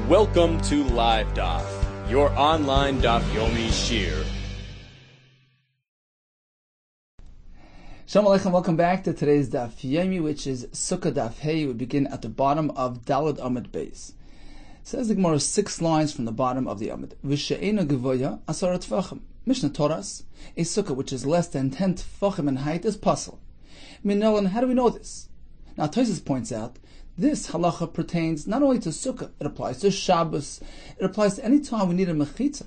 Welcome to Live Daf, your online Daf Yomi Shir. Shalom Aleichem, welcome back to today's Daf Yomi, which is SUKKAH Daf Hey. We begin at the bottom of Daled Amud Beis. Says the Gemara 6 lines from the bottom of the Amud. V'she'ena gevoya asara tefachim. Mishnah taught us a sukkah which is less than 10 tefachim in height is pasul. Minolan, how do we know this? Now Tosfos points out this halacha pertains not only to sukkah, it applies to Shabbos, it applies to any time we need a mechitza.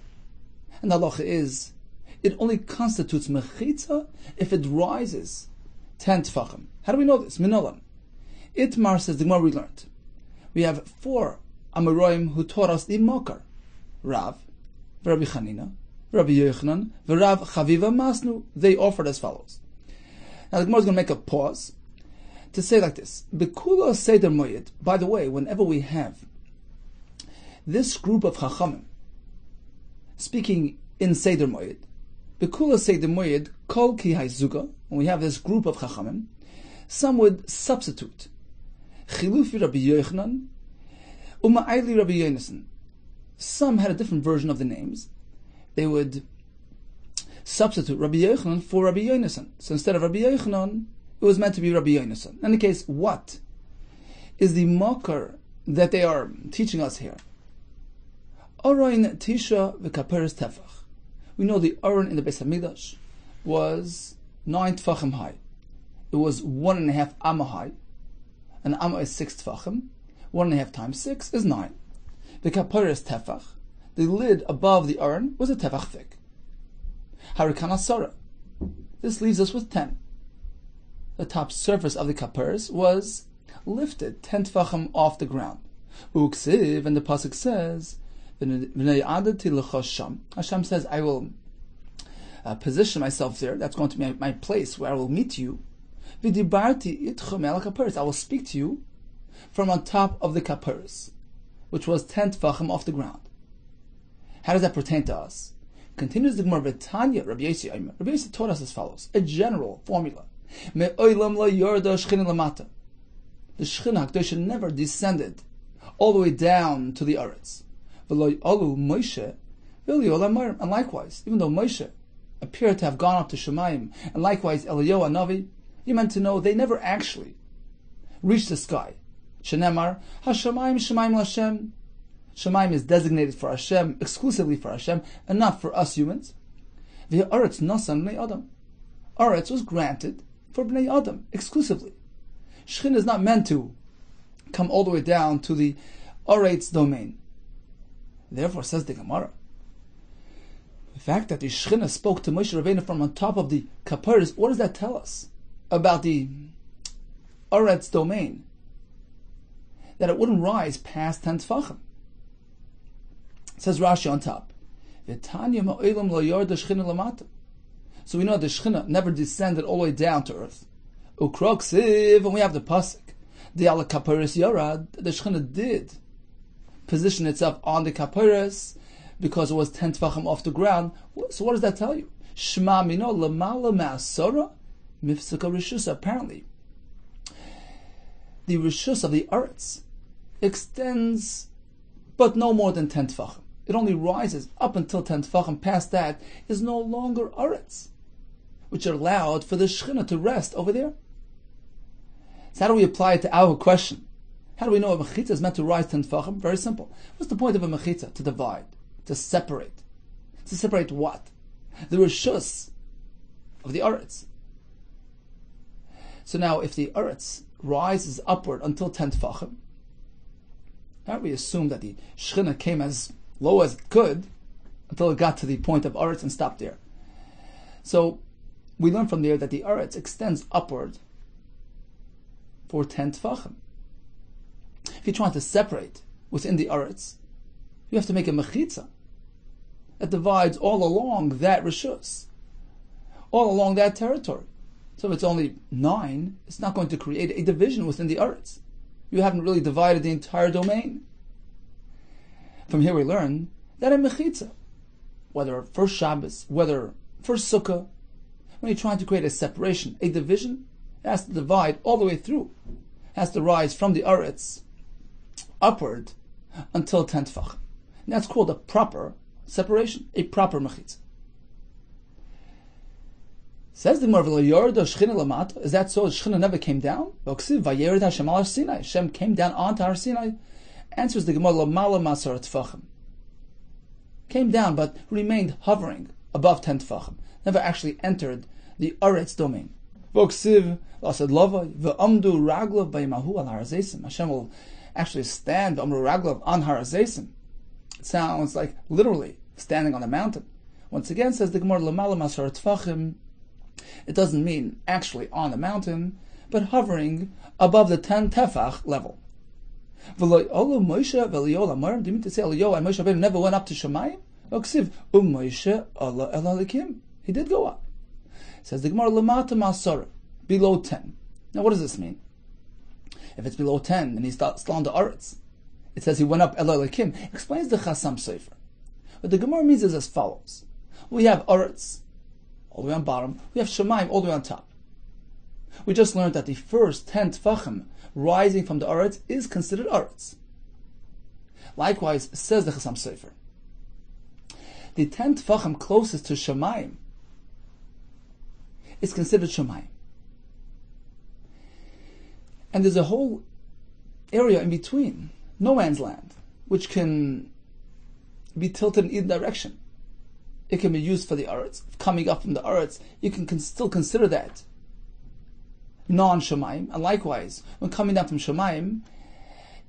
And the halacha is, it only constitutes mechitza if it rises 10 tefachim. How do we know this? Minolan. Itmar, says the Gemara, we learned. We have 4 Amoraim who taught us the Mokar. Rav, Rabbi Chanina, Rabbi Yochanan, Rav Chaviva Masnu. They offered as follows. Now the Gemara is going to make a pause to say like this. Bekula Seder Moyed. By the way, whenever we have this group of Chachamim speaking in Seder Moyed, Bekula Seder Moyed Kol Ki Hayzuga, when we have this group of Chachamim, some would substitute Chilufi Rabbi Yochanan Uma'ayli Rabbi Yonasan. Some had a different version of the names. They would substitute Rabbi Yochanan for Rabbi Yonasan. So instead of Rabbi Yochanan, it was meant to be Rabbi Yonasan. In any case, what is the makar that they are teaching us here? Arayin Tisha v'kaperes tefach. We know the Aron in the Beis Hamikdash was 9 tefachim high. It was 1.5 amma high. An amma is 6 tefachim. 1.5 times 6 is 9. The kaperes tefach, the lid above the Aron, was a tefach thick. Harikan asara. This leaves us with 10. The top surface of the kaperes was lifted 10 tefachim off the ground. Uksiv, and the pasuk says, Hashem says, I will position myself there. That's going to be my place where I will meet you. I will speak to you from on top of the kaperes, which was 10 tefachim off the ground. How does that pertain to us? Continues the Gemara, Tanya, Rabbi Yossi taught us as follows, a general formula. The Shekhinah HaKadosh never descended all the way down to the Aretz. And likewise, even though Moshe appeared to have gone up to Shemayim, and likewise Eliyahu Navi, you meant to know they never actually reached the sky. Shenemar, HaShamayim Shemayim L'Hashem. Shemayim is designated for Hashem, exclusively for Hashem, and not for us humans. The Aretz Nasan Bnei Adam. Aretz was granted for Bnei Adam, exclusively. Shechin is not meant to come all the way down to the Aretz domain. Therefore, says the Gemara, the fact that the Shechinah spoke to Moshe Rabbeinu from on top of the kaperes, what does that tell us about the Aretz domain? That it wouldn't rise past 10 tefachim. Says Rashi on top. So we know the Shekhinah never descended all the way down to earth. Ukroksiv, and we have the pasuk. The ala kaperes yarad, the Shekhinah did position itself on the kaperes because it was 10 tefachim off the ground. So what does that tell you? Shema mino lamala ma'asora mifsaka rishusa. Apparently, the rishus of the Aretz extends but no more than 10 tefachim. It only rises up until 10 tefachim. Past that is no longer Aretz, which allowed for the Shekhinah to rest over there. So how do we apply it to our question? How do we know a mechitza is meant to rise 10 tefachim? Very simple. What's the point of a mechitza? To divide, to separate. To separate what? The rishus of the Aretz. So now if the Aretz rises upward until 10 tefachim, we assume that the Shekhinah came as low as it could until it got to the point of Aretz and stopped there. So we learn from there that the Aretz extends upward for 10 tefachim. If you're trying to separate within the Aretz, you have to make a mechitza that divides all along that rishus, all along that territory. So if it's only 9, it's not going to create a division within the Aretz. You haven't really divided the entire domain. From here we learn that a mechitza, whether for Shabbos, whether for Sukkah, when you're trying to create a separation, a division, it has to divide all the way through. It has to rise from the Aretz upward until 10 tefachim. And that's called a proper separation, a proper mechitza. Says the Gemara, is that so? Shechina never came down? Hashem came down onto Har Sinai. Answers the Gemara, came down but remained hovering above 10 tefachim. Never actually entered the Aretz domain. Hashem will actually stand on Har Azeisim. It sounds like literally standing on a mountain. Once again, says the Gemara, Lamala Masar Tfachim, it doesn't mean actually on the mountain, but hovering above the 10 tefach level. Do you mean to say Moshe never went up to Shemayim? He did go up. Says the Gemara, Lamata Masara, below 10. Now what does this mean? If it's below 10 and he's still on the Aretz, it says he went up Eloi Lakim. Explains the Chasam Sofer. What the Gemara means is as follows. We have Aretz all the way on bottom. We have Shemayim all the way on top. We just learned that the first 10 Tfachim rising from the Aretz is considered Aretz. Likewise, says the Chasam Sofer, the 10 Tfachim closest to Shemayim is considered Shemayim. And there's a whole area in between, no man's land, which can be tilted in either direction. It can be used for the Aretz. Coming up from the Aretz, you can still consider that non-Shemayim. And likewise, when coming down from Shemayim,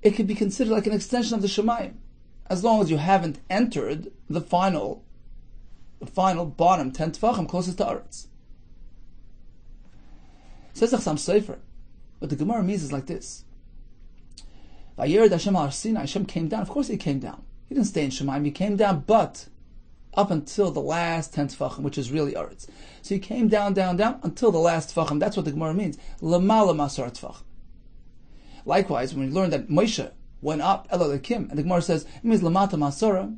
it can be considered like an extension of the Shemayim, as long as you haven't entered the final bottom 10 Tefachim closest to Aretz. Says the Chasam Sofer, what the Gemara means is like this. Hashem came down. Of course he came down. He didn't stay in Shemayim. He came down, but up until the last 10 tefachim, which is really Aretz. So he came down until the last tefachim. That's what the Gemara means. Lamala masar tefachim. Likewise, when we learn that Moshe went up Eloi Lakim, and the Gemara says it means lamata masara,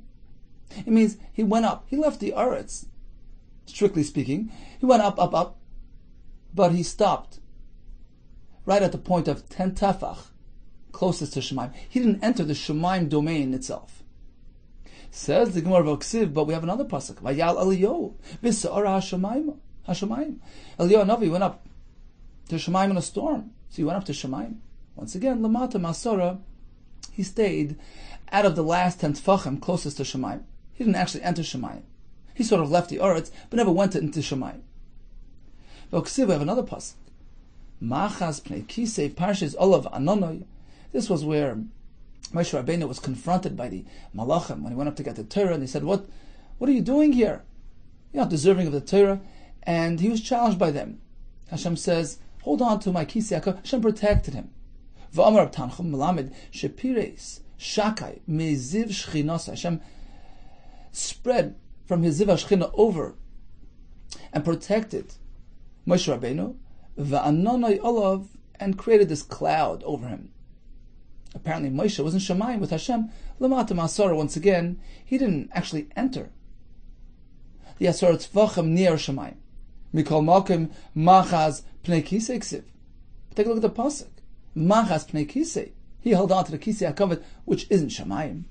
it means he went up. He left the Aretz. Strictly speaking, he went up, but he stopped right at the point of 10 tefach, closest to Shemayim. He didn't enter the Shemayim domain itself. Says the Gemara V'Ksiv, but we have another pasuk. Vayal Eliyahu v'Sa'ara Hashemayim. Eliyahu Navi went up to Shemayim in a storm, so he went up to Shemayim. Once again, Lamata Masara, he stayed out of the last 10 tefachim closest to Shemayim. He didn't actually enter Shemayim. He sort of left the Aretz, but never went into Shemayim. V'Ksiv, we have another pasuk. Machas Pnei Kisei Parshas Olav Anonoi. This was where Moshe Rabbeinu was confronted by the Malachim when he went up to get the Torah, and he said, What are you doing here? You're not deserving of the Torah. And he was challenged by them. Hashem says, hold on to my Kisei HaKavod. Hashem protected him. V'amar Tanchum Melamed Shepires Shakai Meziv Shchinos. Hashem spread from his Ziv HaShchina over and protected Moshe Rabbeinu, V'anonai Olav, and created this cloud over him. Apparently Moshe was in Shemayim with Hashem. Lamata Masara, once again, he didn't actually enter the Asar Tzvachim near Shemayim. Mikol Malkim Machaz Pnei Kisei Ksiv. Take a look at the pasuk. Machaz Pnei Kisei. He held on to the Kisei HaKavod, which isn't Shemayim.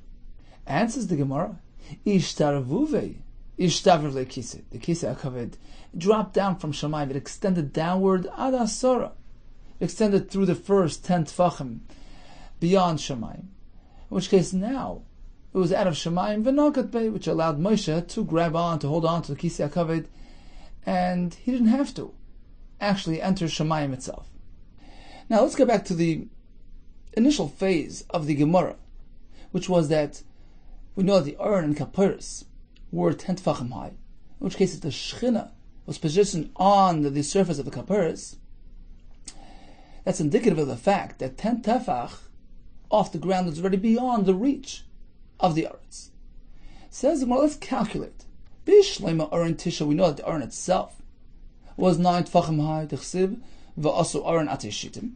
Answers the Gemara. Ishtarvuve. Ishtavrle Kisei. The Kisei HaKavod dropped down from Shemayim. It extended downward ad Asara. It extended through the first 10 Tfachim beyond Shemayim. In which case now, it was out of Shemayim v'nakat bey, which allowed Moshe to grab on, to hold on to the Kisei HaKavod, and he didn't have to actually enter Shemayim itself. Now let's go back to the initial phase of the Gemara, which was that we know that the Aron and Kapiris were 10 Tfachim high, in which case if the Shechina was positioned on the surface of the Kapiris, that's indicative of the fact that 10 Tefach off the ground is already beyond the reach of the Aretz. Says the Gemara, let's calculate. Bishleima Aron Tisha, we know that the Aron itself was 9 Tfachim high, T'chsiv, v'asu Aron ateshitim.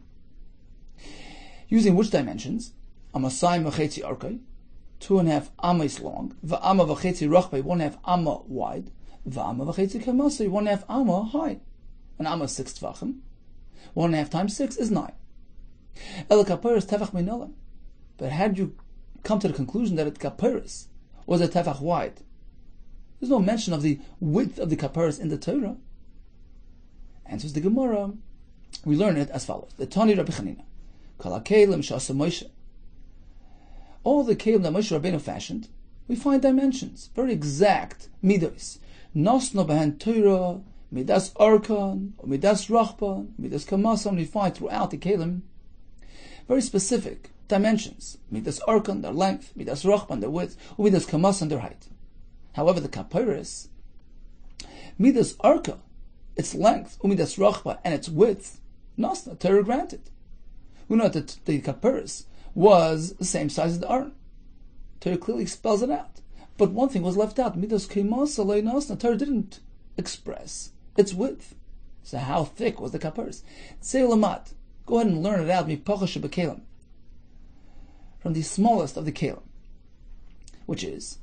Using which dimensions? Amasayim v'chetzi arkai, 2.5 amas long, v'ama v'chetzi rachbei, 1.5 amma wide, v'ama v'chetzi kamasai, 1.5 amma high. An amma is 6 Tfachim. 1.5 times 6 is 9. El kapiris tefach minolam. But had you come to the conclusion that the kaparis was a tefach wide? There's no mention of the width of the kaparis in the Torah. Answers the Gemara. We learn it as follows: the Tani Rabbi Chanina, Kol HaKelim Sh'asa Moshe. All the kelim that Moshe Rabbeinu fashioned, we find dimensions, very exact midos. Nosno behen Torah, midas arkan, or midas rachban, midas kamasam. We find throughout the kelim very specific dimensions. Midas arkan, their length; midas rachban, their width; or midas kamasam, their height. However, the kapiris, midas arka, its length, umidas rachba, and its width, nosna, Torah granted. We know that the kapiris was the same size as the Aron. Torah clearly spells it out. But one thing was left out. Midas keimasa lei nosna. Torah didn't express its width. So how thick was the kapiris? Tzei lamat. Go ahead and learn it out. Mipacha shebekelim. From the smallest of the kelim, which is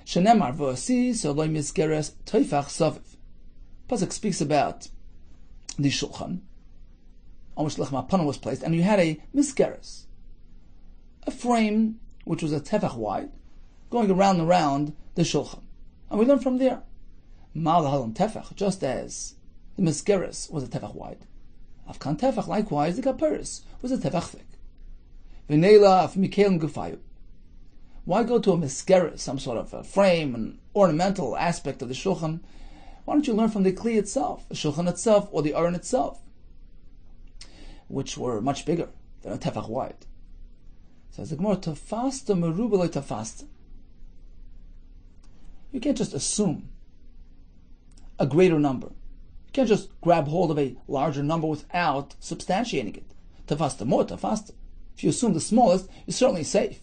shenemar v'asi soloi misgeres toifach saviv. Pasuk speaks about the shulchan on which lechem hapanim was placed, and you had a misgeres, a frame which was a tefach wide, going around and around the shulchan. And we learn from there, mal halom tefach, just as the misgeres was a tefach wide, afkan tefach, likewise the kapiris was a tefach thick. V'neila af mikelim gufayu. Why go to a misgeres, some sort of a frame, an ornamental aspect of the shulchan? Why don't you learn from the kli itself, the shulchan itself, or the aron itself, which were much bigger than a tefach wide? Says the Gemara, tafasta meruba lo tafasta. You can't just assume a greater number. You can't just grab hold of a larger number without substantiating it. Tafasta more, tafasta. If you assume the smallest, you're certainly safe.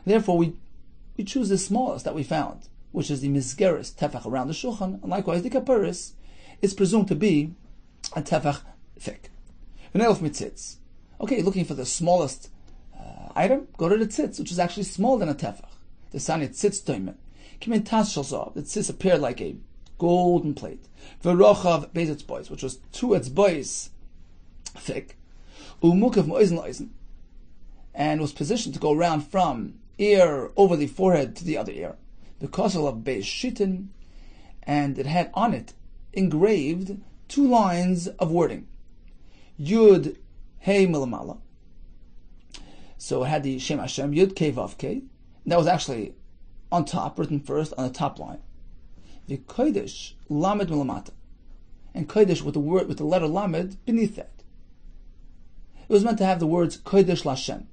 Therefore, we choose the smallest that we found, which is the misgeres tefach around the shulchan, and likewise the kapiris is presumed to be a tefach thick. V'neilef mitzitz. Okay, looking for the smallest item, go to the tzitz, which is actually smaller than a tefach. The sani tzitz toimen. Kimin tas shel zahav. The tzitz appeared like a golden plate. V'rochav beis etzbois, which was 2 etzbois thick. Umukav moizen loizen, and was positioned to go around from ear over the forehead to the other ear. The kosel of beis shitin, and it had on it engraved 2 lines of wording. Yud Hey Milamala. So it had the Shem Hashem, Yud Kei Vav Kei. That was actually on top, written first on the top line. The Kodesh Lamed Milamata. And Kodesh with the letter Lamed beneath that. It was meant to have the words Kodesh Lashem.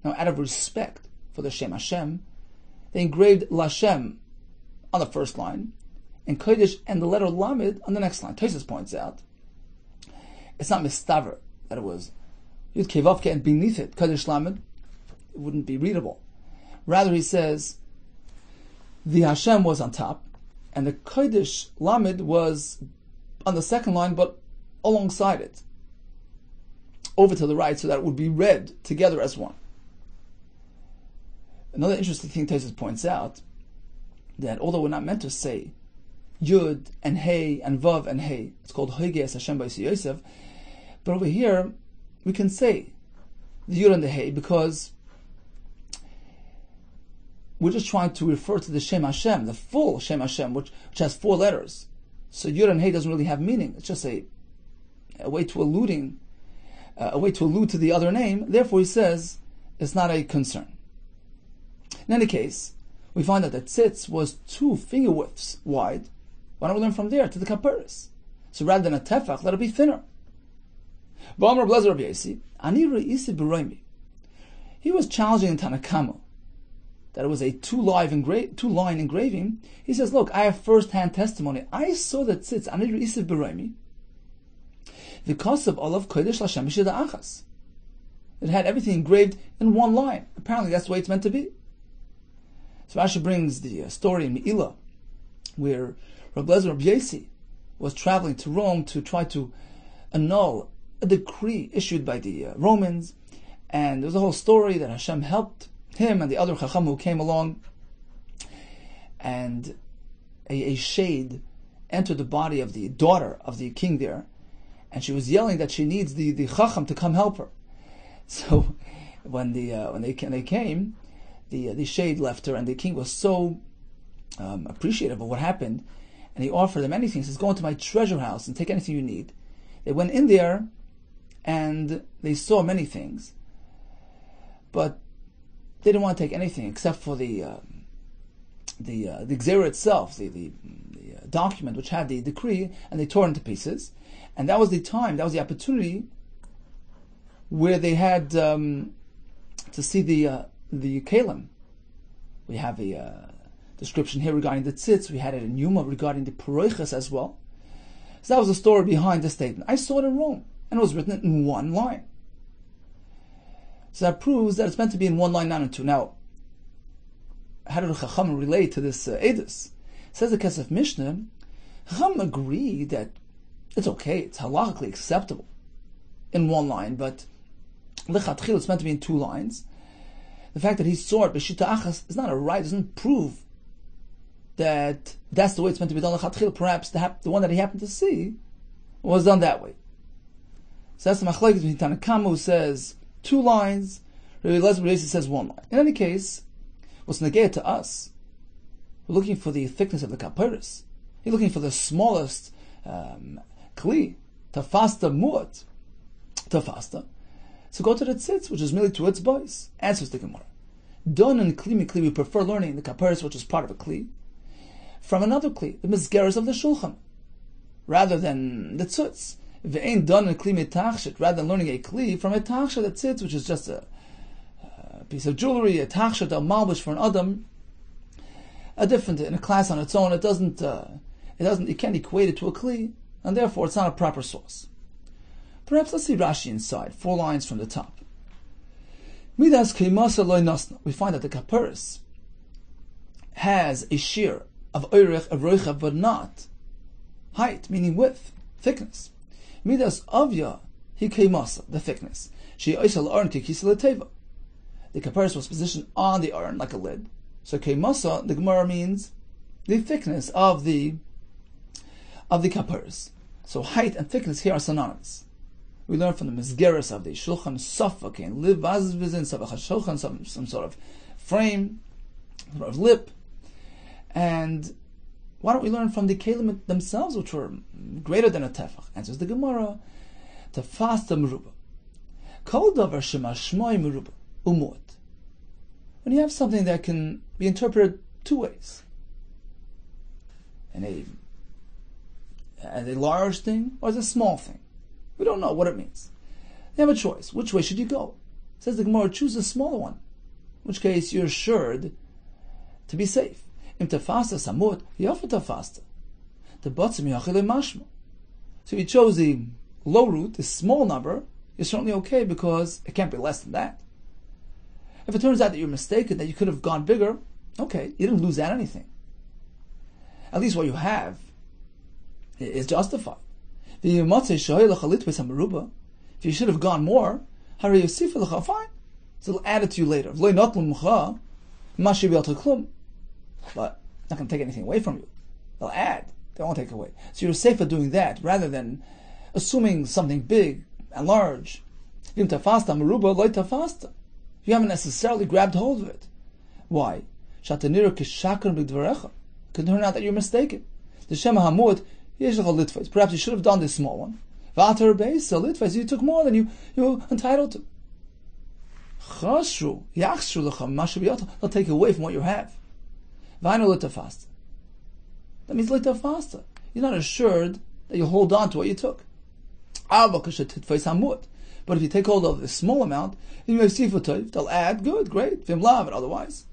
Now, out of respect for the Shem Hashem, they engraved Lashem on the first line, and Kodesh and the letter Lamed on the next line. Tosfos points out, it's not mistaver that it was Yud Kei Vav Kei and beneath it Kodesh Lamed. It wouldn't be readable. Rather, he says the Hashem was on top, and the Kodesh Lamed was on the second line, but alongside it, over to the right, so that it would be read together as one. Another interesting thing Tosfos points out, that although we're not meant to say Yud and Hey and Vav and Hey, it's called Hoiges Hashem B'Yis Yosef, but over here we can say the Yud and the Hey because we're just trying to refer to the Shem Hashem, the full Shem Hashem, which has 4 letters. So Yud and Hey doesn't really have meaning. It's just a way to allude to the other name. Therefore, he says it's not a concern. In any case, we find that the tzitz was 2 finger widths wide. Why don't we learn from there to the kapiris? So rather than a tefach, let it be thinner. He was challenging in Tanakama that it was a 2-line engraving. He says, look, I have first-hand testimony. I saw that tzitz anir isiv b'roimi because of olav kodesh l'Hashem b'shida achas. It had everything engraved in 1 line. Apparently, that's the way it's meant to be. So Rashi brings the story in Me'ilah, where Rabbi Yehuda was traveling to Rome to try to annul a decree issued by the Romans, and there was a whole story that Hashem helped him and the other Chacham who came along, and a shade entered the body of the daughter of the king there, and she was yelling that she needs the Chacham to come help her. So when they came, the shade left her, and the king was so appreciative of what happened, and he offered them anything. He says, "Go into my treasure house and take anything you need." They went in there, and they saw many things, but they didn't want to take anything except for the Gzera itself, the document which had the decree, and they tore it into pieces. And that was the time, that was the opportunity where they had to see the Kalim. We have a description here regarding the tzitz. We had it in Yuma regarding the Paroiches as well. So that was the story behind the statement. I saw it in Rome, and it was written in one line. So that proves that it's meant to be in one line, not in two. Now, how did the Chacham relate to this edus? Says the Kesef Mishnah, Chacham agree that it's okay, it's halachically acceptable in one line, but lechatchil it's meant to be in two lines. The fact that he saw it b'shita achas is not a right, doesn't prove that that's the way it's meant to be done lechatchil. Perhaps the one that he happened to see was done that way. So that's the machlokes between Tanna Kama, who says two lines, Rabbi Yehuda says one line. In any case, what's negate to us, we're looking for the thickness of the kapiris. You're looking for the smallest kli, tafasta muat, tafasta. So go to the tzitz, which is merely to its boys. Answers the Gemara. Don and kli mikli, we prefer learning the kapiris, which is part of a kli, from another kli, the mizgeres of the shulchan, rather than the tzitz. Ve'ein don and kli mitachshit, rather than learning a kli from a tachshet, the tzitz, which is just a piece of jewelry, a tachshet, a malbish for an adam, a different, in a class on its own. It doesn't, you can't equate it to a kli, and therefore it's not a proper source. Perhaps let's see Rashi inside, 4 lines from the top. Midas keimasa loy nasna. We find that the kapiris has a shear of oirech, of roicha, but not height, meaning width, thickness. Midas avya hi keimasa, the thickness. She oisal arn kikisa leteva. The kapiris was positioned on the urn like a lid. So keimasa, the Gemara means the thickness of the kapiris. So height and thickness here are synonymous. We learn from the mizgeres of the shulchan safak and liv vazvizin savach shulchan, some sort of frame, some sort of lip. And why don't we learn from the kelim themselves, which were greater than a tefach? Answers the Gemara, tefasta meruba. Kol davar shemashmoi meruba umot. When you have something that can be interpreted 2 ways, and as a large thing or as a small thing, we don't know what it means. You have a choice. Which way should you go? Says the Gemara, choose the smaller one, in which case you're assured to be safe. Im tafasta samut, yafa tafasta. The batzim yachile mashma. So you chose the low root, the small number, you're certainly okay because it can't be less than that. If it turns out that you're mistaken, that you could have gone bigger, okay, you didn't lose out anything. At least what you have is justified. If you should have gone more, fine. So it'll add it to you later. But not going to take anything away from you. They'll add. They won't take away. So you're safer doing that rather than assuming something big and large. You haven't necessarily grabbed hold of it. Why? Could turn out that you're mistaken. The Shema Hamud, perhaps you should have done this small one. You took more than you were entitled to. They'll take away from what you have. That means faster. You're not assured that you'll hold on to what you took. But if you take hold of this small amount, they'll add, good, great, and otherwise,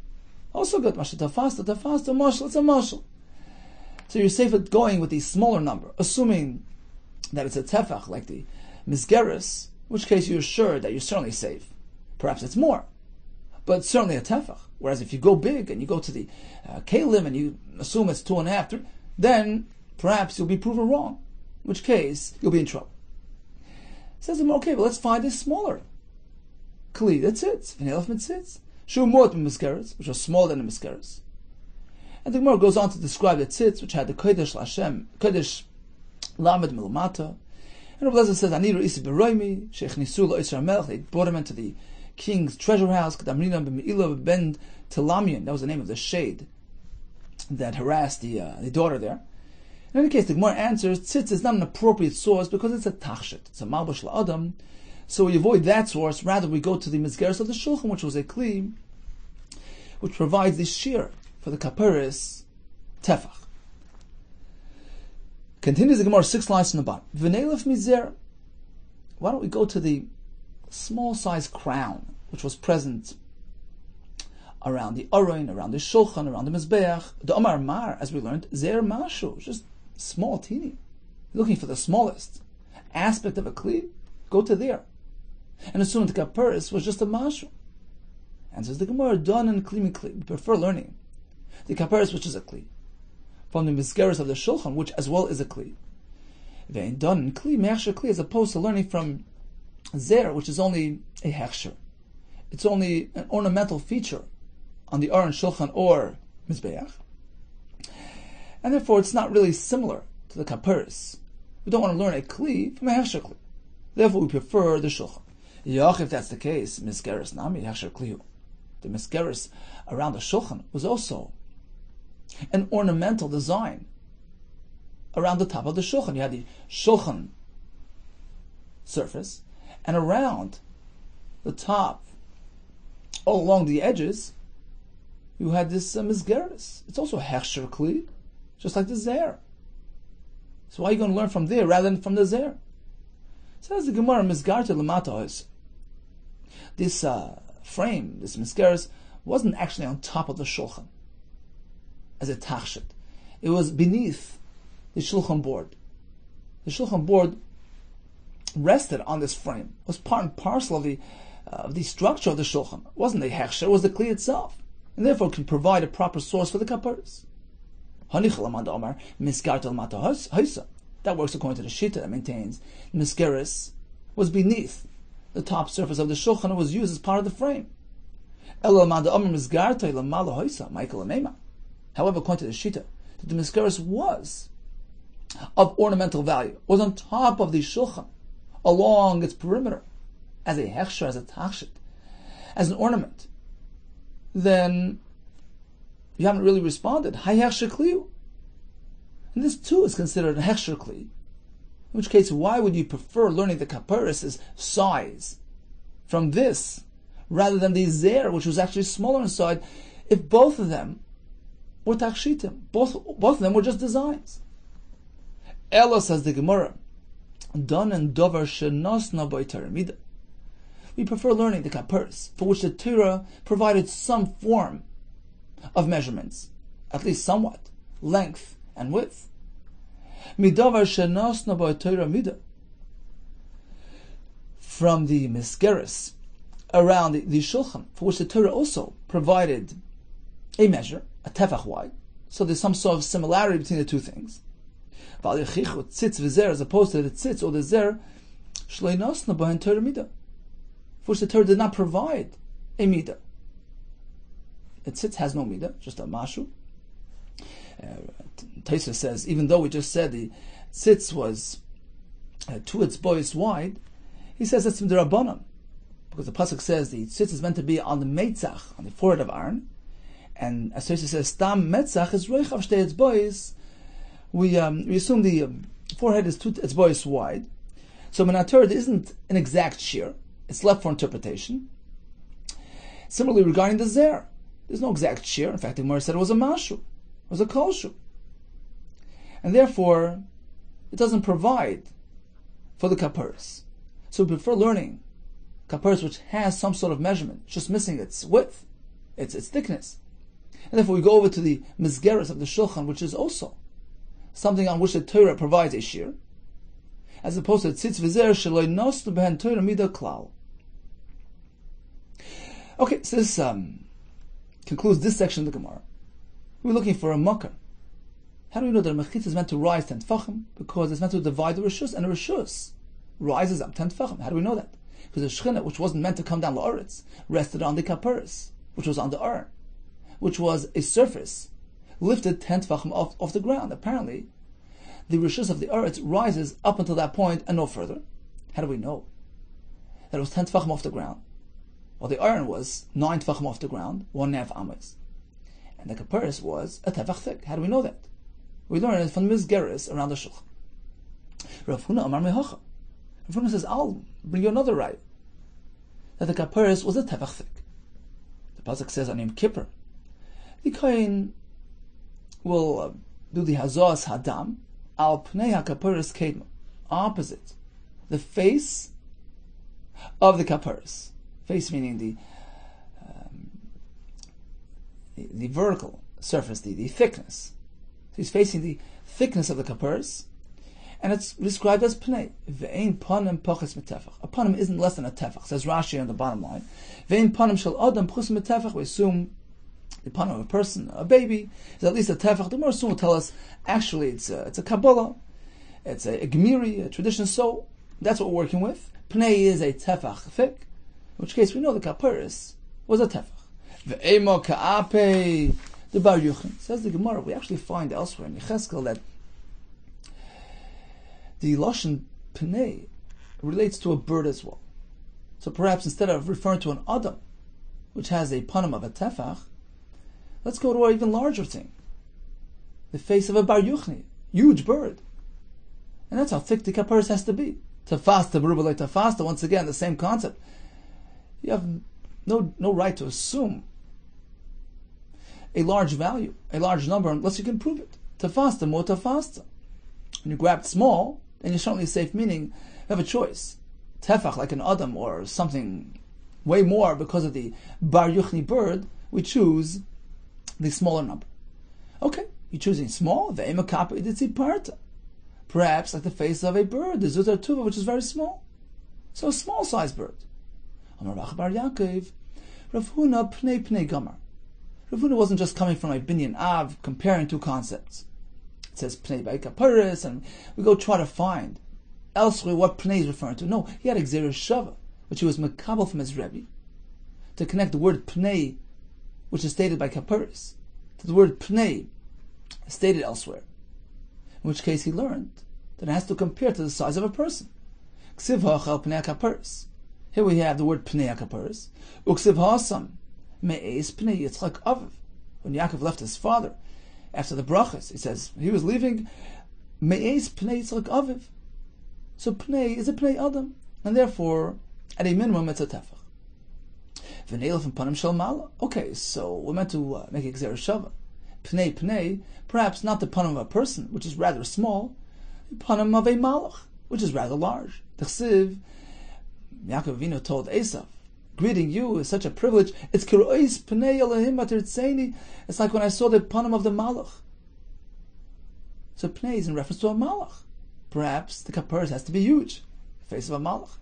also good. It's a mashal. So you're safe at going with the smaller number, assuming that it's a tefach, like the mizgeres, in which case you're sure that you're certainly safe. Perhaps it's more, but it's certainly a tefach. Whereas if you go big and you go to the kelim and you assume it's 2.5, 3, then perhaps you'll be proven wrong, in which case you'll be in trouble. Says him, okay, but let's find this smaller kli. That's it. V'neilaf mitzitz. Shu mot mizgeres, which are smaller than the mizgeres. And the Gemara goes on to describe the tzitz, which had the kodesh Hashem, kodesh lamed milamata. And Rabbi Yehuda says, "Ani reisi beroimi sheich nisu lo Yisrael melech." They brought him into the king's treasure house. Kadamrina b'meila ben Telamian. That was the name of the shade that harassed the daughter there. In any case, the Gemara answers, tzitz is not an appropriate source because it's a tachshit. It's a malbush la'adam. So we avoid that source. Rather, we go to the mizgeres of the shulchan, which was a kli, which provides the shear for the kaperis tefach. Continues the Gemara 6 lines from the bottom. V'neilef mizer. Why don't we go to the small size crown, which was present around the aron, around the shulchan, around the mizbeach. The Omar Mar, as we learned, zer mashu, just small, teeny. Looking for the smallest aspect of a kli, go to there. And assume the kaperis was just a mashu. And says the Gemara, done and kli mikli. We prefer learning the kaperis, which is a kli, from the mizgeres of the shulchan, which as well is a kli. Vein done and kli mechsher kli, as opposed to learning from zer, which is only a hechsher. It's only an ornamental feature on the aron, shulchan, or mizbeach, and therefore it's not really similar to the kaperis. We don't want to learn a kli from a hechsher kli. Therefore, we prefer the shulchan. Yach, if that's the case, mizgeres nami hechsher klihu. The mizgeres around the shulchan was also an ornamental design around the top of the shulchan. You had the shulchan surface, and around the top, all along the edges, you had this mizgeres. It's also hechsher kli, just like the zer. So why are you going to learn from there rather than from the zer? Says the Gemara, mizgarte lamata. This frame, this mizgeres, wasn't actually on top of the shulchan as a tachshit. It was beneath the shulchan board. The shulchan board rested on this frame. It was part and parcel of the structure of the shulchan. It wasn't the hechsher, it was the kli itself. And therefore it can provide a proper source for the kaparis. That works according to the shita that maintains the mizgeres was beneath the top surface of the shulchan and was used as part of the frame. However, according to the shita, the mizgeres was of ornamental value, was on top of the shulchan, along its perimeter, as a hechsher, as a tachshit, as an ornament, then you haven't really responded. Hay hechsher kliu. And this too is considered a hechsher kli. In which case, why would you prefer learning the kaperis' size from this rather than the zer, which was actually smaller inside, if both of them were tachshitim? Both of them were just designs. Ella, says the Gemara, done and dover shenosna by taramida. We prefer learning the kaperis, for which the Torah provided some form of measurements, at least somewhat, length and width. Midavar shenosna by Torah mida. From the mizgeres around the shulchan, for which the Torah also provided a measure, a tefach wide. So there's some sort of similarity between the two things. As opposed to the tzitz or the zer, shleinosna by Torah mida, for which the Torah did not provide a midah. The tzitz has no midah, just a mashu. Taisa says, even though we just said the tzitz was 2 boys wide, he says that's m'derabanan, because the pasuk says the tzitz is meant to be on the meitzach, on the forehead of Aaron, and as Taisa says, stam metzach is roichav shtei boys. We assume the forehead is 2 boys wide. So Torah, there isn't an exact shear. It's left for interpretation. Similarly, regarding the zer, there's no exact shear. In fact, the Gemara said it was a mashu, it was a kolshu. And therefore, it doesn't provide for the kaparis. So we prefer learning kaparis which has some sort of measurement, just missing its width, its thickness. And therefore we go over to the mizgeres of the shulchan, which is also something on which the Torah provides a shear, as opposed to tzitz v'zer sheloi nosnu behen Torah mida klal. Okay, so this concludes this section of the Gemara. We're looking for a makar. How do we know that a mechitza is meant to rise 10 tefachim? Because it's meant to divide the rishus, and the rishus rises up 10 tefachim. How do we know that? Because the shechina, which wasn't meant to come down la'aretz, rested on the kaparis, which was on the aron, which was a surface, lifted 10 tefachim off the ground. Apparently, the rishus of the aretz rises up until that point and no further. How do we know that it was 10 tefachim off the ground? Well, the iron was 9 tefachim off the ground, 1.5 amos. And the kaparis was a tefach thick. How do we know that? We learn it from the Mizgeres around the Shulchan. Rav Huna Amar Mehacha. Rav Huna says, I'll bring you another right. That the kaparis was a tefach thick. The pasuk says on Yom Kippur, the kohen will do the hazos hadam al pnei hakaparis kedma, opposite the face of the kaparis. Face meaning the vertical surface, the thickness. So he's facing the thickness of the kaparis, and it's described as pnei. Ve'ein panim pachas metefach. A panim isn't less than a tefach, says Rashi on the bottom line. Ve'ein panim shel adam pachas metefach. We assume the panim of a person, a baby, is at least a tefach. The more soon will tell us, actually it's a Kabbalah, it's a gemiri, a tradition, so that's what we're working with. Pnei is a tefach thick, in which case we know the kaparis was a tefach. Ve'emo ka'ape, the Bar Yuchin. Says the Gemara, we actually find elsewhere in Yecheskel that the Lashon Pnei relates to a bird as well. So perhaps instead of referring to an Adam, which has a panim of a tefach, let's go to an even larger thing. The face of a Bar Yuchni, huge bird. And that's how thick the kaparis has to be. Tafasta, berubah tafasta, once again, the same concept. You have no right to assume a large value, a large number, unless you can prove it. Tafasta, more tafasta. When you grab small, then you're certainly safe, meaning you have a choice. Tefach, like an Adam, or something way more because of the Bar Yuchni bird, we choose the smaller number. Okay, you're choosing small, ve'ema kappa iditzi parta. Perhaps like the face of a bird, the Zutar Tuva, which is very small. So a small sized bird. Amar Rav Bar Yaakov, Rav Huna pnei pnei gamar. Rav Huna wasn't just coming from a binyan av, comparing two concepts. It says pnei by kaparis, and we go try to find elsewhere what pnei is referring to. No, he had Gzeira Shava, which he was makabel from his Rebbe, to connect the word pnei, which is stated by kaparis, to the word pnei, stated elsewhere. In which case he learned that it has to compare to the size of a person. Ksiv ha'achal pnei kaparis. Here we have the word pnei kaparis. Uksiv ha'asam me'ez pnei Yitzchak aviv. When Yaakov left his father after the brachas, he says he was leaving me'ez pnei Yitzchak aviv. So pnei is a pnei adam, and therefore at a minimum it's a tefach. V'neilaf and panim shel mala. Okay, so we're meant to make a Gzeira Shava. Pnei pnei, perhaps not the panim of a person, which is rather small, the panim of a malach, which is rather large. The chsiv, Yaakov Avinu told Esav, greeting you is such a privilege. It's kirois pnei Elohim atirtzeini. It's like when I saw the panim of the malach. So pnei is in reference to a malach. Perhaps the kaparis has to be huge, the face of a malach.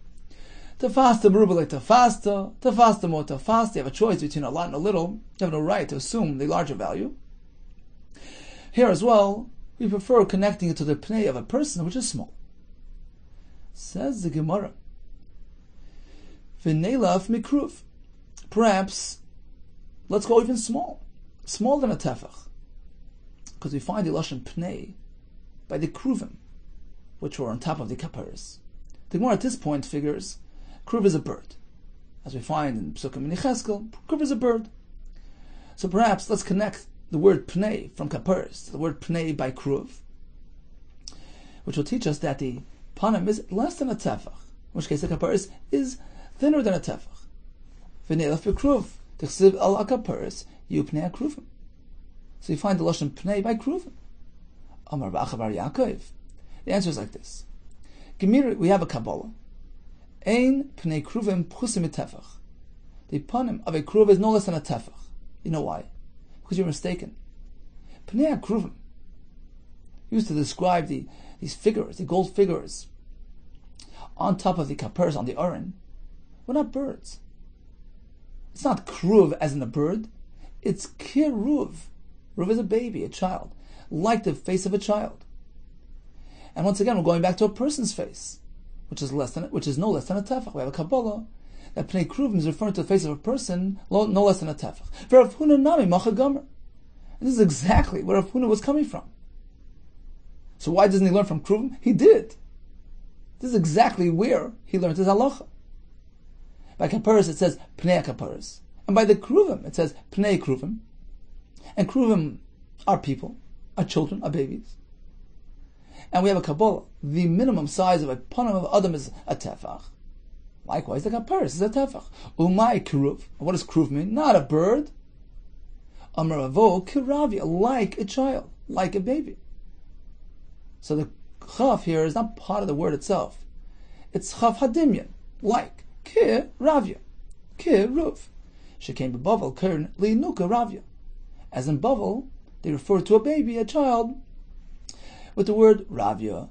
Tafasta berubah tafasta, tafasta more tafasta. You have a choice between a lot and a little. You have no right to assume the larger value. Here as well, we prefer connecting it to the pnei of a person, which is small. Says the Gemara, v'neilaf mikruv. Perhaps, let's go even small, smaller than a tefach, because we find the lashon pnei by the kruvim, which were on top of the kaparis. The Gemara at this point figures kruv is a bird, as we find in Psukim and Yecheskel. Kruv is a bird. So perhaps let's connect the word pnei from kaparis to the word pnei by kruv, which will teach us that the panim is less than a tefach, in which case the kaparis is thinner than a tefach. V'neilaf b'kruv, t'chsiv al kaparis yu pnei kruvim. So you find the lashon pnei by kruvim. Amar Bar Yaakov. The answer is like this. Gemiri, we have a Kabbalah. Ein pnei kruvim pchusim tefach. The panim of a kruv is no less than a tefach. You know why? Because you're mistaken. Pnei kruvim used to describe these figures, the gold figures, on top of the kaparis, on the aron, were not birds. It's not kruv as in a bird. It's kiruv. Ruv is a baby, a child, like the face of a child. And once again, we're going back to a person's face, which is no less than a tefach. We have a Kabbalah that pnei kruvim is referring to the face of a person, no less than a tefach. Rav Huna nami macha gomer. And this is exactly where Rav Huna was coming from. So why doesn't he learn from kruvim? He did. This is exactly where he learned his halacha. By kaparis it says pnei kaparis. And by the kruvim it says pnei kruvim. And kruvim are people, are children, are babies. And we have a Kabbalah. The minimum size of a panim of Adam is a tefach. Likewise, the kaparis is a tefach. Umay kruv. What does kruv mean? Not a bird. Amaravo kiravia, like a child, like a baby. So the chaf here is not part of the word itself. It's chaf hadimyan, like kiravia, kiruv. She came to Bavel, kern linuka ravia. As in Bavel, they refer to a baby, a child, with the word ravia.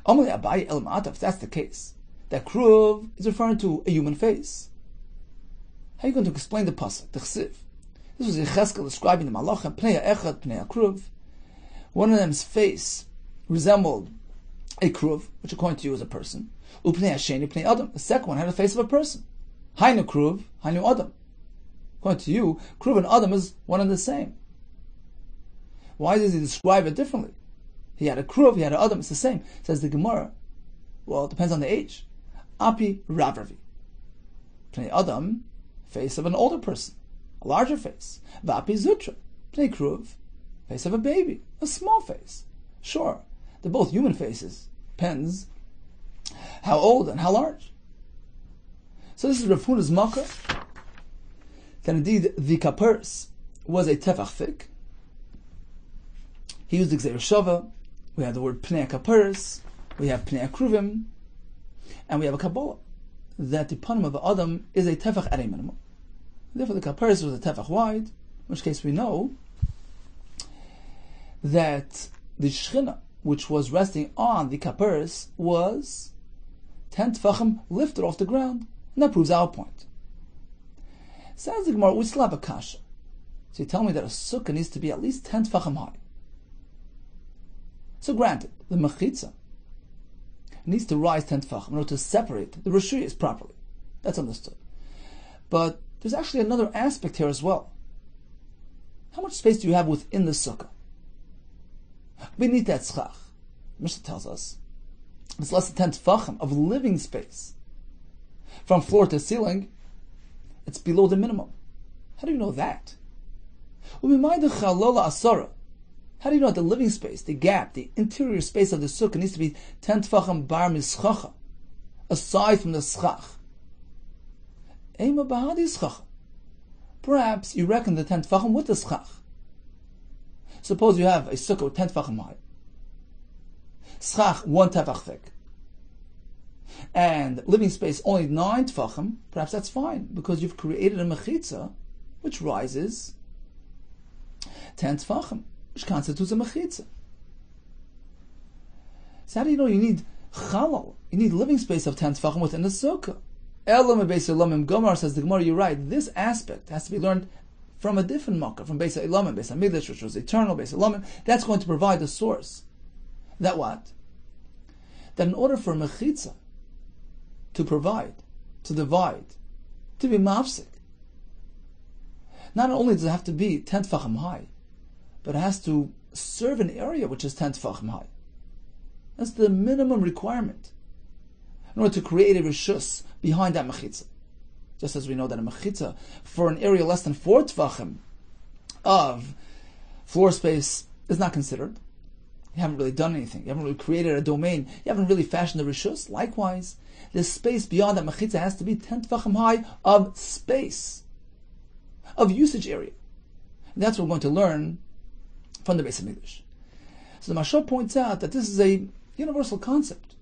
Amalei abai el ma'atav, if that's the case, that kruv is referring to a human face. How are you going to explain the pasuk, the chsiv? This was Yecheskel describing the malachim, pnei echad, pnei kruv. One of them's face resembled a kruv, which according to you is a person. Upnei hasheni, pnei adam. The second one had the face of a person. Hainu kruv, hainu adam. According to you, kruv and adam is one and the same. Why does he describe it differently? He had a kruv, he had an adam, it's the same. Says the Gemara, well, it depends on the age. Api ravarvi. Pnei adam, face of an older person, a larger face. Vapi zutra, pnei kruv, face of a baby, a small face. Sure, they're both human faces. Depends how old and how large. So this is Rav Huda's makar, that indeed the kaparis was a tefach thick. He used the Gzeir Shava. We have the word Pnei Kaparis. We have Pnei Kruvim. And we have a Kabbalah that the panim of Adam is a tefach at a minimum. Therefore the Kaparis was a tefach wide, in which case we know that the Shechina, which was resting on the Kaparis, was 10 tefachim lifted off the ground. And that proves our point. Sounds like Gemara, we still have a kasha. So you tell me that a sukkah needs to be at least 10 tefachim high. So granted, the mechitza needs to rise 10 tefachim in order to separate the reshuyos properly. That's understood. But there's actually another aspect here as well. How much space do you have within the sukkah? Beneath that SUKKAH, Mishnah tells us it's less than 10 tefachim of living space. From floor to ceiling, it's below the minimum. How do you know that? How do you know that the living space, the gap, the interior space of the sukkah needs to be 10 tefachim bar mischacha, aside from the schach? Ema bahadi schach. Perhaps you reckon the 10 tefachim with the schach. Suppose you have a sukkah with 10 tefachim high, schach 1 tefach thick, and living space only 9 tefachim. Perhaps that's fine because you've created a mechitza which rises 10 tefachim, which constitutes a mechitza. So how do you know you need chalal? You need living space of 10 tefachim within the sukkah. Elam Beis Elamim Gomar, says the Gemara, you're right. This aspect has to be learned from a different makkah, from Beis Elamim, Beis Hamikdash, which was eternal, Beis Elamim. That's going to provide the source. That what? That in order for a mechitza to provide, to divide, to be mafsik, not only does it have to be 10 tefachim high, but it has to serve an area which is 10 tefachim high. That's the minimum requirement in order to create a reshus behind that mechitza. Just as we know that a mechitza for an area less than 4 tefachim of floor space is not considered. You haven't really done anything. You haven't really created a domain. You haven't really fashioned a reshus. Likewise, the space beyond that mechitza has to be 10 tefachim high of space, of usage area. And that's what we're going to learn from the Beis Hamikdash. So the Mashal points out that this is a universal concept.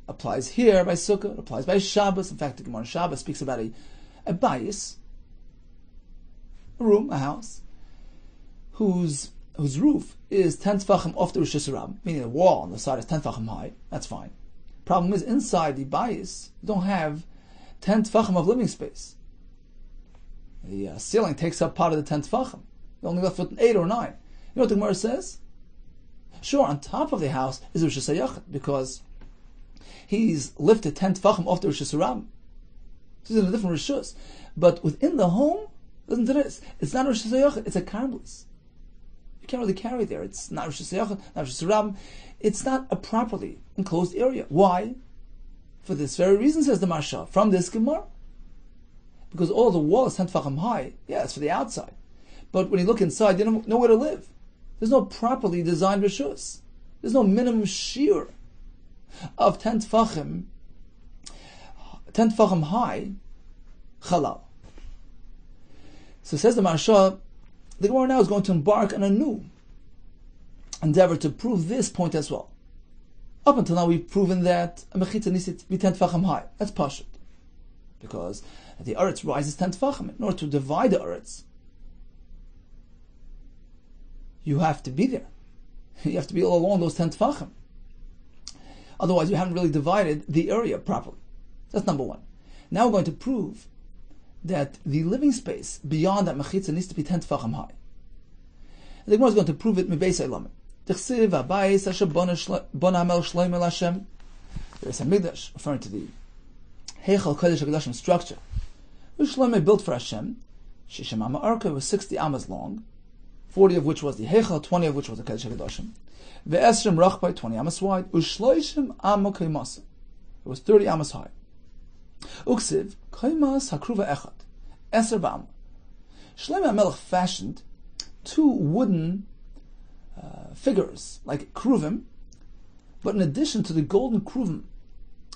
Applies here by Sukkah, applies by Shabbos. In fact, the Gemara Shabbos speaks about a bayis, a room, a house, whose roof is 10 tefachim off the Rosh Hashanah, meaning the wall on the side is 10 tefachim high. That's fine. Problem is, inside the bayis, you don't have 10 tefachim of living space. The ceiling takes up part of the 10 tefachim. You're only left with 8 or 9. You know what the Gemara says? Sure, on top of the house is Rosh Hashanah, because he's lifted 10 tefachim off the Rosh Hashanah. This is in a different reshus. But within the home, listen to this. It's not Rosh Hashanah, it's a karmelis. You can't really carry it there. It's not Rosh Hashanah, not Rosh Hashanah. It's not a properly enclosed area. Why? For this very reason, says the Marsha, from this Gemara. because all the wall is 10 tefachim high. Yeah, it's for the outside. But when you look inside, you don't know where to live. There's no properly designed rishus. There's no minimum shear of 10 tefachim high chalal. So says the Maharsha, the Gemara now is going to embark on a new endeavor to prove this point as well. Up until now we've proven that a mechitza needs to be 10 tefachim high. That's pashut. Because the eretz rises 10 tefachim. In order to divide the eretz, you have to be there. You have to be all along those 10 tefachim. Otherwise you haven't really divided the area properly. That's number one. Now we're going to prove that the living space beyond that mechitza needs to be 10 tefachim high. The Gemara is going to prove it mibeis elamim. T'chsiv habayis asher bona hamel shloimeh l'Hashem. There is a mikdash referring to the heichal kodesh hakadoshim structure, which Shloimeh built for Hashem. Shishim ama arka was 60 amas long, 40 of which was the heichal, 20 of which was the kodesh hakadoshim. Ve'esrim rachbai, 20 amas wide. Ushloishim ama kaimasa. It was 30 amas high. Uksiv kaimas hakruva echad, eser ba'am. Shloimeh HaMelech fashioned 2 wooden figures, like kruvim, but in addition to the golden kruvim,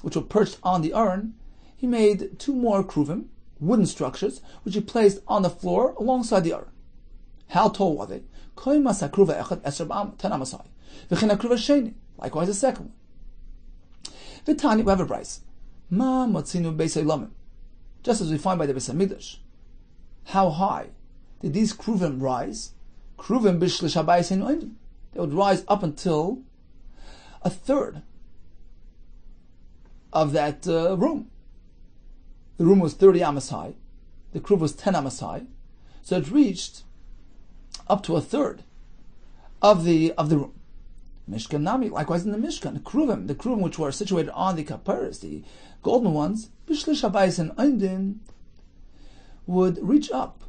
which were perched on the aron, he made 2 more kruvim, wooden structures, which he placed on the floor alongside the aron. How tall were they? Kaimas hakruva echad, eser ba'am, 10 amas high. V'chin hakruva sheni, likewise the second one. V'tani, we have a brayso. Ma matzinu beis elamim. Just as we find by the Beis Hamikdash. How high did these kruvim rise? Kruvim b'shlish habayis heinu oimdim. They would rise up until a third of that room. The room was 30 amas high. The kruv was 10 amas high. So it reached up to a third of the room. Mishkan Nami, likewise in the Mishkan, the kruvim which were situated on the kaparas, the golden ones, b'shlish habayis and oimdim, would reach up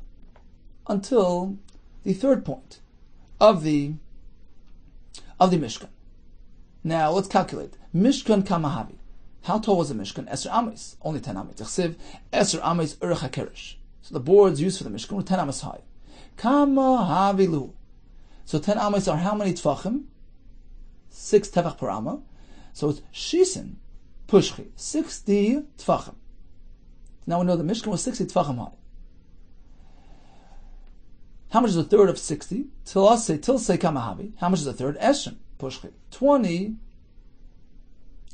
until the third point of the Mishkan. Now let's calculate. Mishkan kamahavi. How tall was the Mishkan? Eser amis, only 10 amis. T'chsiv eser amis urech hakerish. So the boards used for the Mishkan were 10 amis high. Kamahavi lu. So 10 amis are how many tefachim? 6 tefach per amma. So it's shisin pushchi, 60 tefachim. Now we know the Mishkan was 60 tefachim high. How much is a third of 60? Till say kamahavi. How much is a third? Esrim pushchi, 20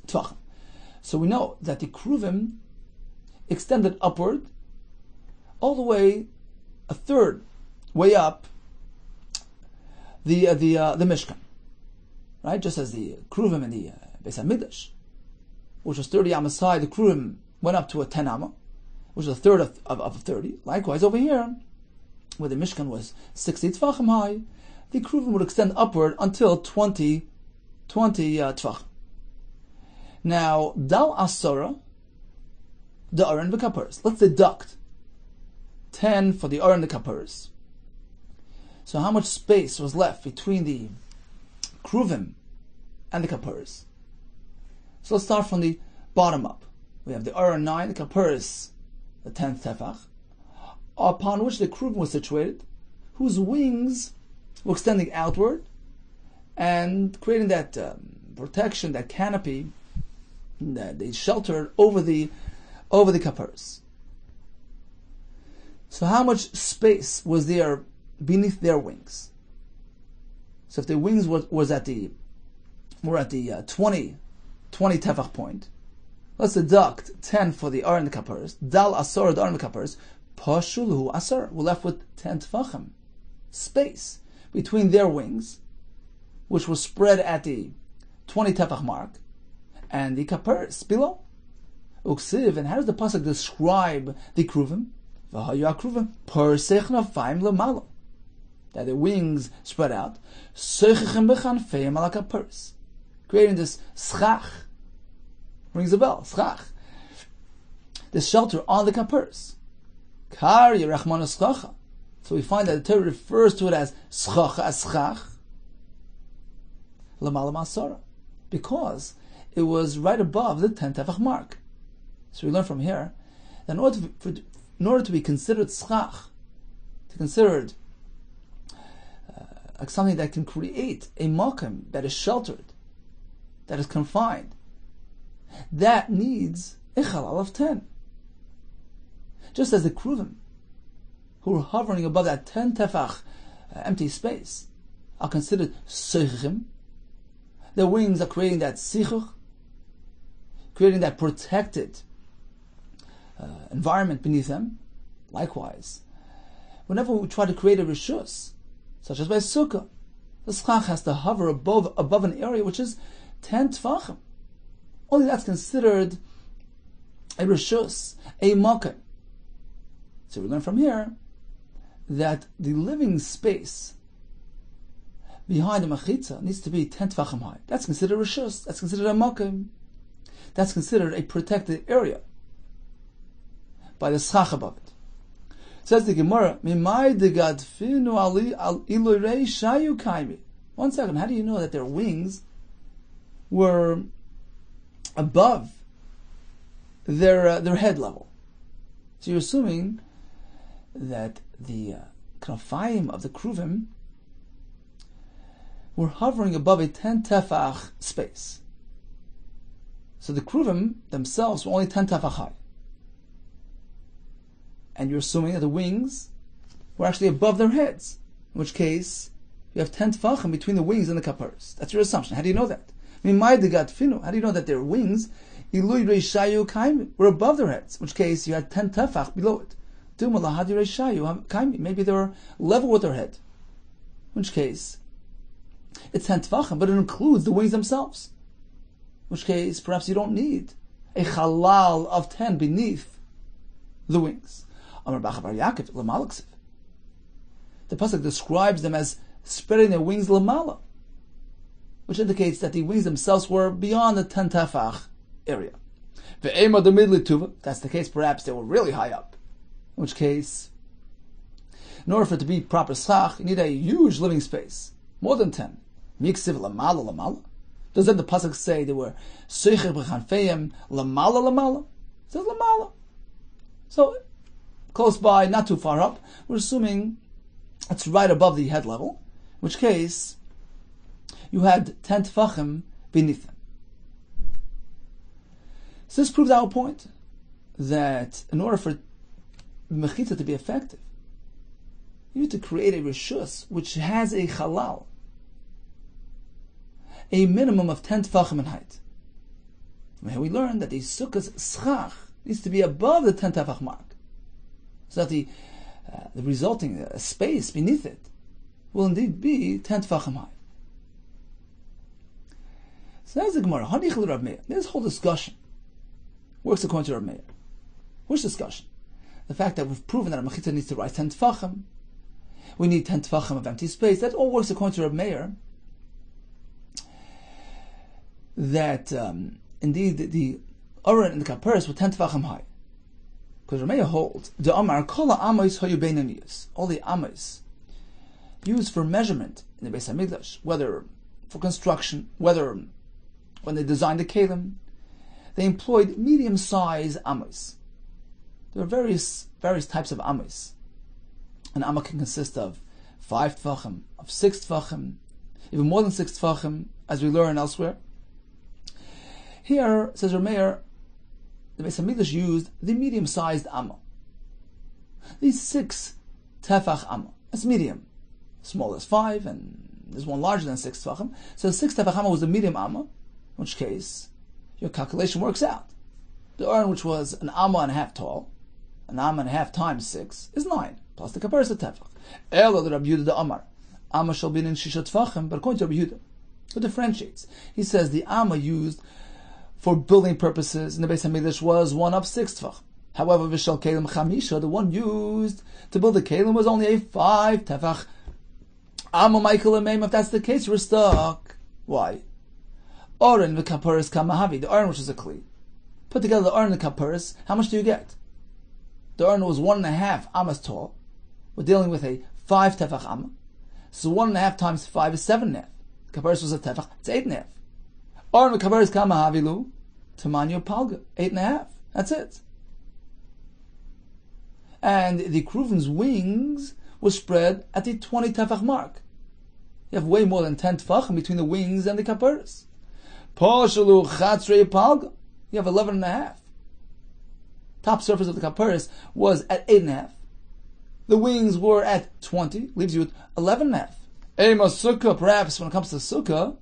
tefachim. So we know that the kruvim extended upward all the way a third way up the Mishkan, right? Just as the kruvim in the Beis Hamikdash, which was 30 amas high, the kruvim went up to a 10 amma, which is a third of 30. Likewise over here, where the Mishkan was 60 tefachim high, the kruvim would extend upward until 20 tefachim. Now, dal asara, the aron v'kaparas. Let's deduct 10 for the aron v'kaparas. So how much space was left between the kruvim and the kaparas? So let's start from the bottom up. We have the aron 9, the kaparas, the 10th tefach, upon which the kruvim was situated, whose wings were extending outward and creating that protection, that canopy, that they sheltered over the kaparas. So how much space was there beneath their wings? So if the wings were at the 20 tefach point, let's deduct 10 for the aron kaparas. Dal asar the aron kaparas. Pashulhu asar. We're left with 10 tefachim space between their wings, which was spread at the 20 tefach mark, and the kaparas below. Uksiv, and how does the pasuk describe the kruvim? V'hayu kruvim persech nafayim lemalo. That the wings spread out, seichichem bechanfeim ala kaparas, creating this schach. Rings a bell, schach. This shelter on the kaparas. Kar yerachman SUKKAH. So we find that the Torah refers to it as SUKKAH, as schach, lemala masara, because it was right above the 10 tefach mark. So we learn from here that in order in order to be considered SUKKAH, to considered like something that can create a makom that is sheltered, that is confined, that needs a chalal of 10. Just as the kruvim, who are hovering above that 10 tefach empty space, are considered seichim. Their wings are creating that sichuch, creating that protected environment beneath them. Likewise, whenever we try to create a rishus, such as by sukkah, the SUKKAH has to hover above an area which is 10 tefachim. Only that's considered a rishus, a makom. So we learn from here that the living space behind the mechitza needs to be 10 tefachim high. That's considered rishus. That's considered a makom. That's considered a protected area by the SUKKAH above it. Says the Gemara, one second, how do you know that their wings were above their head level? So you're assuming that the knafayim of the kruvim were hovering above a 10 tefach space. So the kruvim themselves were only 10 tefach high. And you're assuming that the wings were actually above their heads, in which case you have 10 tefachim between the wings and the kaparas. That's your assumption. How do you know that? How do you know that their wings were above their heads, in which case you had 10 tefach below it? Maybe they were level with their head, in which case it's 10 tefachim, but it includes the wings themselves, in which case perhaps you don't need a halal of 10 beneath the wings. The pasuk describes them as spreading their wings lamala, which indicates that the wings themselves were beyond the 10 tefach area. If that's the case, perhaps they were really high up, in which case, in order for it to be proper SUKKAH, you need a huge living space, more than 10. Miksiv lamala. Does then the pasuk say they were seicher b'chanfeim lamala? It says lamala. So close by, not too far up, we're assuming it's right above the head level, in which case you had 10 tefachim beneath them. So this proves our point that in order for mechitza to be effective, you need to create a rishus which has a halal, a minimum of 10 tefachim in height. From here we learn that the sukkah's SUKKAH needs to be above the 10 tefach mark, so that the resulting space beneath it will indeed be 10 tefachim high. So that's the Gemara. This whole discussion works according to Rabbi Meir. Which discussion? The fact that we've proven that a mechitza needs to rise 10 tefachim. We need 10 tefachim of empty space. That all works according to Rabbi Meir. That indeed the Aron and the Kaparis were 10 tefachim high. Because Rabbi Meir holds the Amar Kola Amos Hayu Beinaniyos. All the Amos used for measurement in the Beis Hamikdash, whether for construction, whether when they designed the kelim, they employed medium-sized amos. There are various types of amos. An amma can consist of 5 tefachim, of 6 tefachim, even more than 6 tefachim, as we learn elsewhere. Here, says Rameir, the Beis Hamikdash used the medium-sized amma. These 6 tefach amma. That's medium. Small as 5, and there's one larger than 6 tefachim. So 6 tefach amma was the medium amma, in which case your calculation works out. The urn, which was an amma and a half tall, an amma and a half times 6, is 9, plus the kaparis of tefach. Elo the Rabbi Yehuda the Amar. Amma shall be in shisha tefachim, but according to Rabbi Yehuda, who differentiates, he says the amma used for building purposes in the Beis Hamikdash was one of 6 tefach. However, v'shal kelim chamisha, the one used to build the kelim, was only a 5 tefach. Amma Michael Ameim, if that's the case, we're stuck. Why? Oren v'kaparis kamahavi, the oren which is a kli. Put together the oren and the kaparis, how much do you get? The oren was 1.5 ammas tall. We're dealing with a 5 tefach amma. So 1.5 times 5 is 7.5. The kaparis was a tefach, it's 8.5. Oren v'kaparis kamahavilu, tamanyo palga, 8.5. That's it. and the kruvim's wings were spread at the 20 tefach mark. You have way more than 10 tefachim between the wings and the kaparis. Pashalu chatzrei palga. You have 11.5. Top surface of the kaparis was at 8.5. The wings were at 20, leaves you with 11.5. Ema sukkah, perhaps when it comes to sukkah,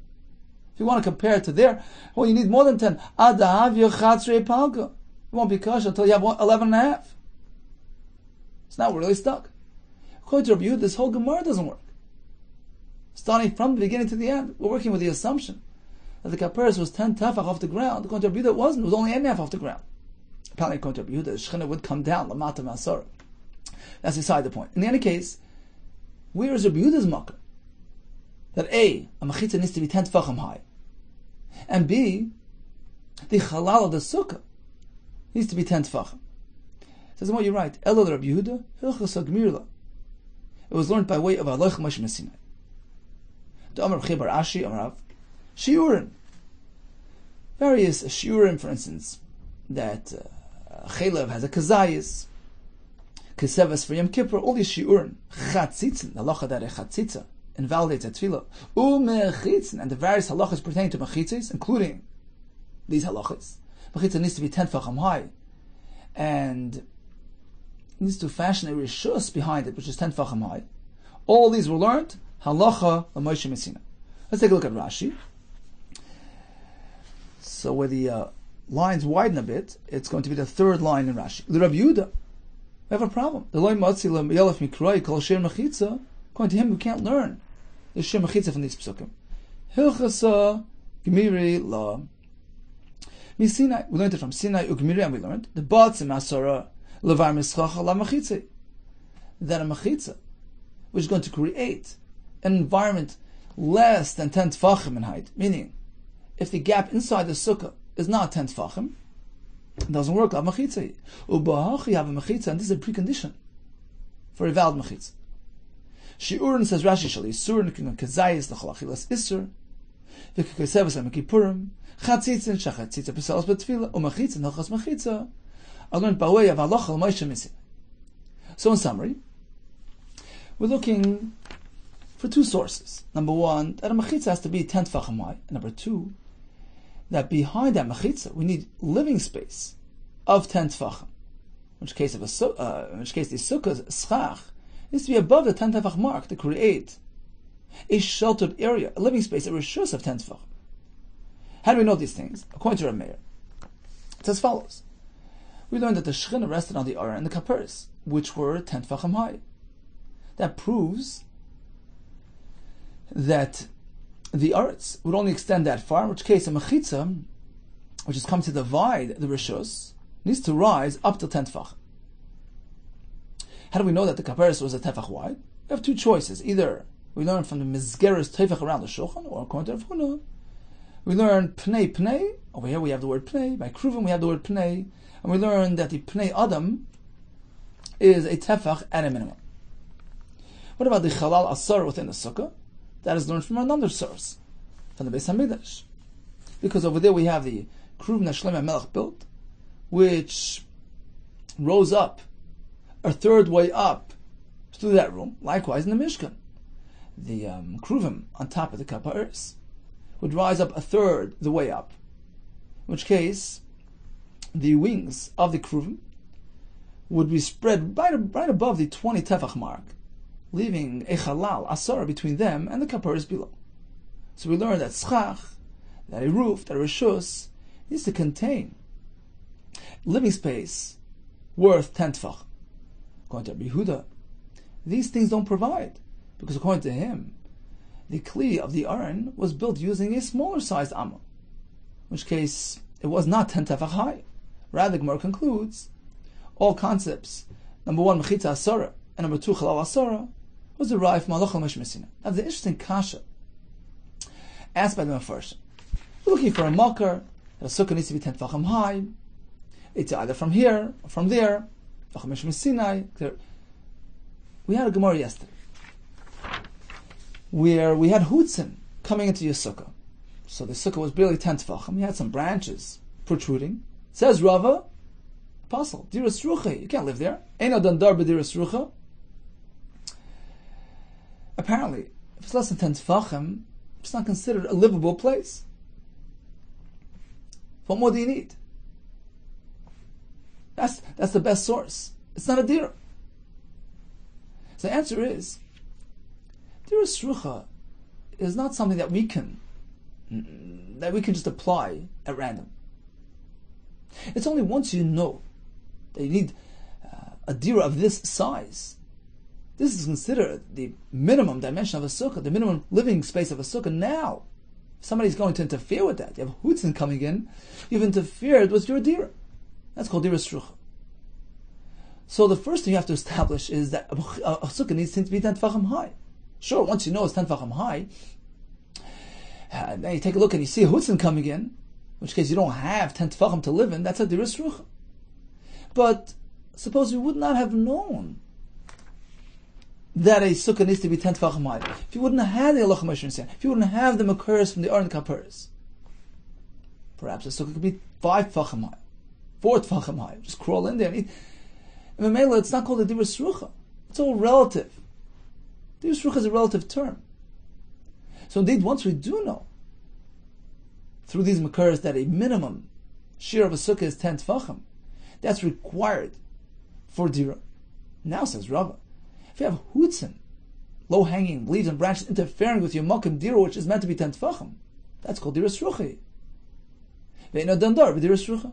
if you want to compare it to there, well, you need more than 10. Adahavya chatzrei palga. You won't be kosher until you have 11.5. So now we're really stuck. According to Rabbi Yehuda, this whole Gemara doesn't work. Starting from the beginning to the end, we're working with the assumption that the kaparis was 10 tefach off the ground. According to Rabbi Yehuda, it wasn't. It was only 8.5 off the ground. Apparently, according to Rabbi Yehuda, the Shechina would come down, lamata ma'asara. That's beside the point. In any case, where is Rabbi Yehuda's makar? That A machitza needs to be 10 tefachim high, and B, the halal of the sukkah needs to be 10 tefachim. Says, well, you're right. Elo Rabbi Yehuda, hilchos hagmirla. It was learned by way of Aloich Moshe Messinai. The Amar Chibar Ashi, Amarav, Shiurim. Various Shiurim, for instance, that Chelev has a Kazayis, Kesevas for Yom Kippur, all these Shiurim, Chatzitzin, the halacha that a Chatzitza invalidates a tefillah, Umechitzin, and the various halachas pertaining to Mechitzis, including these halachas. Mechitza needs to be 10 tefachim high, and needs to fashion a rishus behind it, which is 10 tefachim high. All these were learned halacha l'Moshe Messinai. Let's take a look at Rashi. So where the lines widen a bit, it's going to be the third line in Rashi. The Rabbi Yehuda, we have a problem. The loy matzi l'yelef mikroi kol shir mechitza. According to him, we can't learn the shir mechitza from these psukim. Hilchasa gemiri la Sinai. We learned it from Sinai ugmiri, and we learned the batzim asara levar mischacha la mechitza. That a mechitza, which is going to create an environment less than 10 tefachim in height, meaning if the gap inside the sukkah is not 10 tefachim, it doesn't work like mechitza. Ubahach, you have a mechitza, and this is a precondition for a valid mechitza. Shiurin, says Rashi, shali surin kazayis l'chalachilas isur v'kakasevas l'mekipurim chatzitzin shachatzitza pesalas b'tfila u'mechitzin hilchas mechitza are learned by way of halacha l'Moshe Messinai. So in summary, we're looking for two sources. Number one, that a mechitza has to be 10 tefachim high. And number two, that behind that mechitza we need living space of 10 tefachim. In which case, the sukkah's SUKKAH needs to be above the 10 tefach mark to create a sheltered area, a living space, a rishus of 10 tefachim. How do we know these things? According to Rav Meir, it's as follows. We learned that the Shechina rested on the Aron and the Kaparis, which were 10 tefachim high. That proves that the Aretz would only extend that far, in which case a mechitza, which has come to divide the rishus, needs to rise up to 10 tefach. How do we know that the Kaparis was a tefach wide? We have two choices. Either we learn from the mizgeres tefach around the shulchan, or according to Rav Huna, we learn pnei. Over here we have the word pnei. By kruvim we have the word pnei, and we learn that the pnei adam is a tefach at a minimum. What about the chalal asar within the sukkah? That is learned from another source, from the Beis Hamikdash, because over there we have the kruvim that Shlomo Melech built, which rose up a third way up through that room. Likewise in the Mishkan, the kruvim on top of the kaparis would rise up a third the way up, in which case the wings of the kruvim would be spread right above the 20 tefach mark, leaving a chalal asara between them and the kaparis below. So we learn that SUKKAH, that a roof, that a rishus, needs to contain living space worth 10 tefach. According to Rabbi Yehuda, these things don't provide, because according to him, the kli of the Aron was built using a smaller sized amma, in which case it was not 10 tefach high. Rather, the Gemara concludes all concepts, number one, mechitza asara, and number two, chalal asara, was derived from halacha l'Moshe Messinai. Now, the interesting kasha asked by the Mefarshim. We're looking for a makar, that a sukkah needs to be 10 tefachim high. It's either from here or from there. Halacha l'Moshe Messinai. We had a Gemara yesterday where we had hutzim coming into your sukkah. So the sukkah was barely 10 tefachim. You had some branches protruding. Says Rava, apostle. Diras Rucha, you can't live there. Eino Dandar b'Diras Rucha. Apparently, if it's less than 10 tefachim, it's not considered a livable place. What more do you need? That's the best source. It's not a dira. So the answer is, Diras Rucha is not something that we can just apply at random. It's only once you know that you need a dira of this size. This is considered the minimum dimension of a sukkah, the minimum living space of a sukkah. Now, if somebody's going to interfere with that, you have hutzin coming in, you've interfered with your dira. That's called diras rucha. So the first thing you have to establish is that a sukkah needs to be 10 tefachim high. Sure, once you know it's 10 tefachim high, now you take a look and you see a hutzin coming in, in which case you don't have 10 tefachim to live in, that's a diras rucha. But suppose you would not have known that a sukkah needs to be 10 tefachim high. If you wouldn't have had the halacha Moshe Rabbeinu, if you wouldn't have the makuras from the Aron Kaparis, perhaps a sukkah could be 5 tefachim high, 4 tefachim high. Just crawl in there and eat. And Mamela, it's not called a diras rucha. It's all relative. Diras rucha is a relative term. So indeed, once we do know through these makuras that a minimum share of a sukkah is 10 tefachim, that's required for dira. Now says Rava, if you have hutzin, low-hanging leaves and branches interfering with your makom dira, which is meant to be 10 tefachim, that's called diras rucha. Ve'ino dandar b'diras rucha.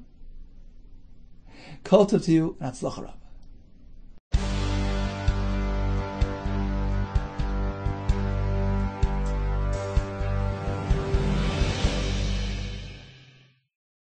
Kol tov to you, and atzlacha Rab.